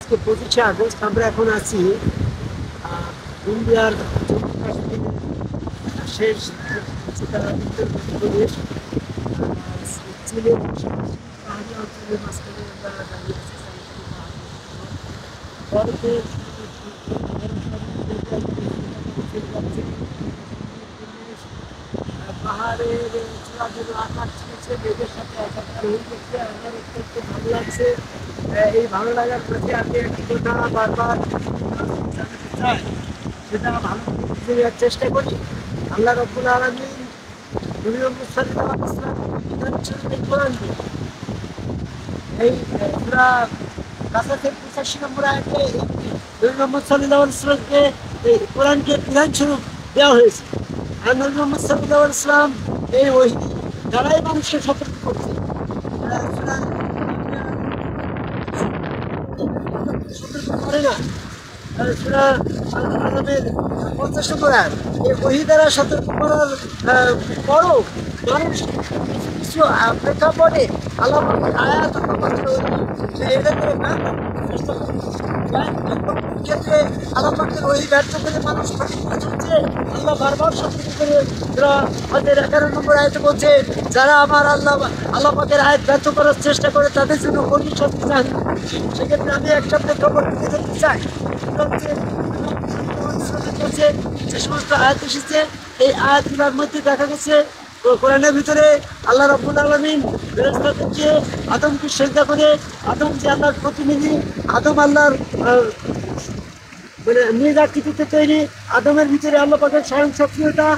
আজকে 25শে আগস্ট আমরা এখন আছি ইন্ডিয়ার জম্মু কাশ্মীরের শেষ যেটা উত্তরপ্রদেশ চীনের পাহাড়ি অঞ্চলের মাঝখানে আমরা দাঁড়িয়ে আছি। বরফের পাহাড়ের চূড়া যেন আকাশ ছুঁয়েছে, মেঘের সাথে একাকার হয়ে গেছে। আমার অত্যন্ত ভালো লাগছে। এই ভালো লাগার প্রতি আমি একটি কথা বারবার জানাতে চাই, সেটা ভালো বুঝে নেওয়ার চেষ্টা করি। আল্লাহ রাব্বুল আলামিন নবী মুহাম্মদ সাল্লাল্লাহু আলাইহি ওয়াসাল্লামের বিধান অনুযায়ী কোরআন দিয়ে এই সূরা কাসাসের 85 নম্বর আয়াতে নবী মুহাম্মদ সাল্লাল্লাহু আলাইহি ওয়াসাল্লামকে এই কোরআনকে বিধান স্বরূপ দেওয়া হয়েছে। আর নবী মুহাম্মদ সাল্লাল্লাহু আলাইহি ওয়াসাল্লাম এই ওহী দ্বারাই মানুষকে সতর্ক করছে। সতর্ক করে না, সূরা আল-আনামের 50 নম্বর আয়াত। এই ওহী দ্বারা সতর্ক করার পরও মানুষ কিছু প্রেক্ষাপটে আল্লাহর আয়াত এটা করে চেষ্টা করে। ক্ষেত্রে আল্লাহকে ওই ব্যর্থ করে মানুষ সঠিক পথে চলছে। আল্লাহ বারবার সতর্ক করে আমাদের 11 নম্বর আয়াতে বলছে, যারা আমার আল্লাহ পাকের আয়াত ব্যর্থ করার চেষ্টা করে তাদের জন্য কঠিন শাস্তি চান। সেক্ষেত্রে আমি একটা প্রেক্ষাপট তুলে ধরতে চাই। যে সমস্ত আয়াত এসেছে এই আয়াতগুলোর মধ্যে দেখা গেছে কোরআনের ভিতরে আল্লাহ রাব্বুল আলামিন ফেরেশতাদেরকে আদমকে সিজদা করে, আদম যে আল্লাহর প্রতিনিধি, আদম আল্লাহর মানে নিজ আকৃতিতে তৈরি, আদমের ভিতরে আল্লাহ পাকের স্বয়ং সক্রিয়তা,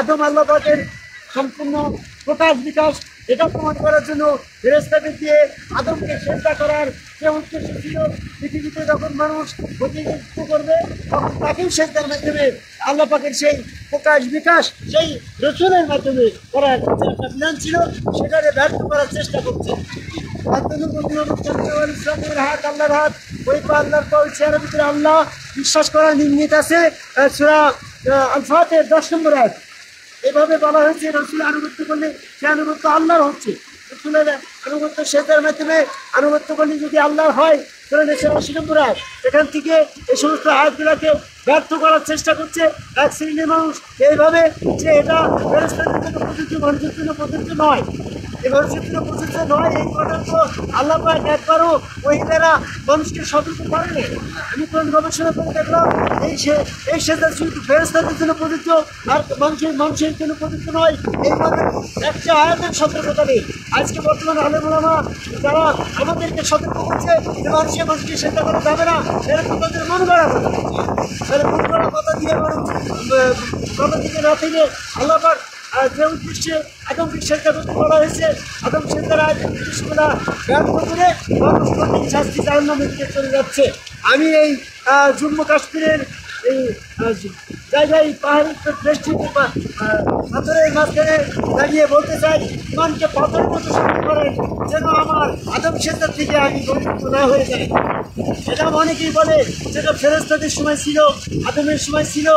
আদম আল্লাহ পাকের সম্পূর্ণ প্রকাশ বিকাশ, এটা প্রমাণ করার জন্য ফেরেশতাদের দিয়ে আদমকে সিজদা করার যে উদ্দেশ্য ছিল। পৃথিবীতে যখন মানুষ প্রতিনিধিত্ব করবে তখন তাকেও সিজদার মাধ্যমে আল্লাহ পাকের সেই প্রকাশ বিকাশ সেই রসুলের মাধ্যমে করার যে একটা বিধান ছিল সেটাকে ব্যর্থ করার চেষ্টা করছে। ইসলামের হাত আল্লাহর হাত, ওই আল্লাহর চেয়ারের ভিতরে আল্লাহ বিশ্বাস করা নির্মিত আছে। সূরা আল-ফাতিহার 10 নম্বর আয়াত এভাবে বলা হয়েছে, রসুল আনুগত্য করলে সে আনুগত্য আল্লাহর হচ্ছে। রসুলের আনুগত্য সেটার মাধ্যমে আনুগত্য করলে যদি আল্লাহর হয় তাহলে সে 80 নম্বর আয়াত। এখান থেকে এই সমস্ত আয়াতগুলোকে ব্যর্থ করার চেষ্টা করছে এক শ্রেণীর মানুষ এইভাবে যে এটা ফেরেশতাদের জন্য প্রযোজ্য, মানুষের জন্য প্রযোজ্য নয়। এই মানুষের জন্য প্রযোজ্য নয়, এই কথা তো আল্লাহ পাক একবারও ওই দ্বারা মানুষকে সতর্ক করেনি। আমি কোন গবেষণা করে দেখলাম এই সেজদা শুধু ফেরেশতাদের জন্য প্রযোজ্য আর মানুষের জন্য প্রযোজ্য নয়। এইভাবে একটা আয়াতের সতর্কতা নেই। আজকে বর্তমান আলেম ওলামা যারা আমাদেরকে সতর্ক করছে যে মানুষকে সেজদা করা যাবে না, এরকম তাদের মন গড়া কথা, তাহলে মন গড়া কথা দিয়ে কথা থেকে না থেকে আল্লাহ পাক যে উদ্দেশ্যে আদমকে সেজদা করতে বলা হয়েছে, আদম সেজদার উদ্দেশ্যগুলা ব্যর্থ করে মানুষ কঠিন শাস্তি জাহান্নামের দিকে চলে যাচ্ছে। আমি এই জম্মু কাশ্মীরের এই জায়গায় পাহাড়ি দেশটিতে পাথরের মাঝখানে দাঁড়িয়ে বলতে চাই, ইমানকে পাথরের মতো শক্ত করেন যেন আমার আদম সেজদার থেকে আমি বঞ্চিত না হয়ে যাই। এটা অনেকেই বলে যেটা ফেরেশতাদের সময় ছিল, আদমের সময় ছিল,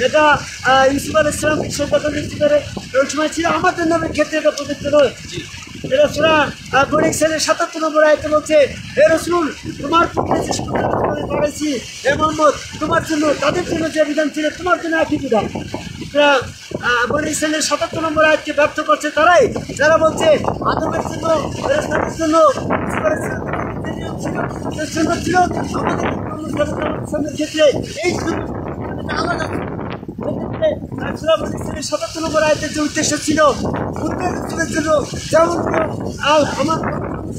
এটা ইউসুফ আলাইহিস সালামকে সেজদা করে ওই সময় ছিল। আমাদের নামের ক্ষেত্রে এটা প্রযোজ্য নয়। এটা সূরা বনী ইসরাঈলের ৭৭ নম্বর আয়াতে বলছে, হে রাসূল তোমার পক্ষে যে করেছি, হে মুহাম্মদ তোমার জন্য তাদের জন্য যে বিধান ছিল তোমার জন্য একই বিধান। বনী ইসরাঈলের ৭৭ নম্বর আয়াতকে ব্যর্থ করছে তারাই যারা বলছে আদমের জন্য ফেরেশতাদের জন্য ছিল আমাদের ক্ষেত্রে এই আলাদা। ৭৭ নম্বর আয়াতের যে উদ্দেশ্য ছিল উদ্দেশ্যের জন্য যেমন আমার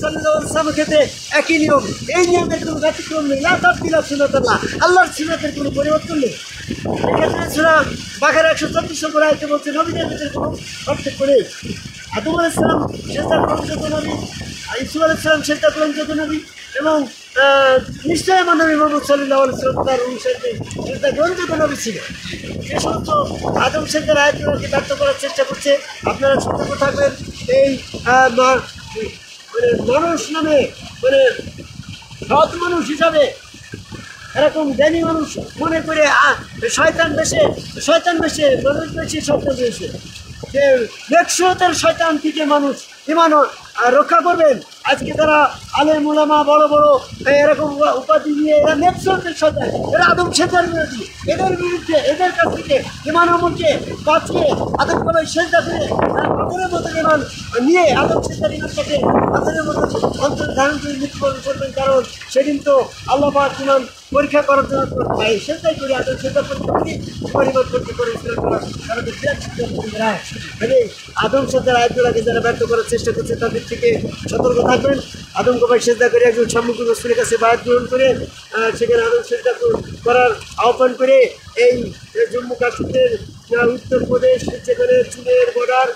সাল্লাল্লাহু ক্ষেত্রে একই নিয়ম, এই নিয়মের কোনো ব্যতিক্রম নেই। না তাবদীলা সুন্নাতাল্লাহ, আল্লাহর সুন্নাতের কোনো পরিবর্তন নেই। এক্ষেত্রে সূরা বাকারা ১২৪ নম্বর আয়াতে বলছে নবীদের ভিতরে কোনো পার্থক্য নেই। আদম আলাইহিস সালাম সেজদা গ্রহণযোগ্য নবী, ইউসুফ আলাইহিস সালাম সেজদা গ্রহণযোগ্য নবী, এবং নিশ্চয়ই আমার নবী মুহাম্মদ সাল্লাল্লাহু আলাইহি ওয়াসাল্লাম তার অনুসারীদের সেজদা গ্রহণযোগ্য নবী ছিল। এই সমস্ত আদম সেজদার আয়াতগুলোকে ব্যর্থ করার চেষ্টা করছে। আপনারা সতর্ক থাকবেন। এই মানুষ নামে সৎ মানুষ হিসাবে এরকম জ্ঞানী মানুষ মনে করে শয়তান বেশে মানুষ বেশি শয়তান বেশে যে নেক্সটের শয়তান থেকে মানুষ ইমান রক্ষা করবেন। আজকে তারা আলেম উলামা বড় বড় এরকম উপাধি নিয়ে এরা নেতৃত্বের সাথে এরা আদম সেজার বিরোধী, এদের বিরুদ্ধে এদের কাছ থেকে ইমান আমলকে বাঁচিয়ে আদম করে সেজদা করে পাথরের মতো ইমান নিয়ে আদম সেজার ইমান সাথে পাথরের মতো অন্তর ধারণ করে মৃত্যুবরণ করবেন। কারণ সেদিন তো আল্লাহ পাক ইমান পরীক্ষা করার জন্য সেটাই করে আদম সেজদা করতে পরিবার করতে করে আদম সেজদার আয়াতগুলোকে যারা ব্যর্থ করার চেষ্টা করছে তাদের থেকে সতর্ক থাকবেন। আদম কবাই সেজদা করে একজন সম্মুখ রসুলের কাছে বায়াত গ্রহণ করে সেখানে আদম সেজদা করার আহ্বান করে এই জম্মু কাশ্মীরের উত্তরপ্রদেশ যেখানে চীনের বর্ডার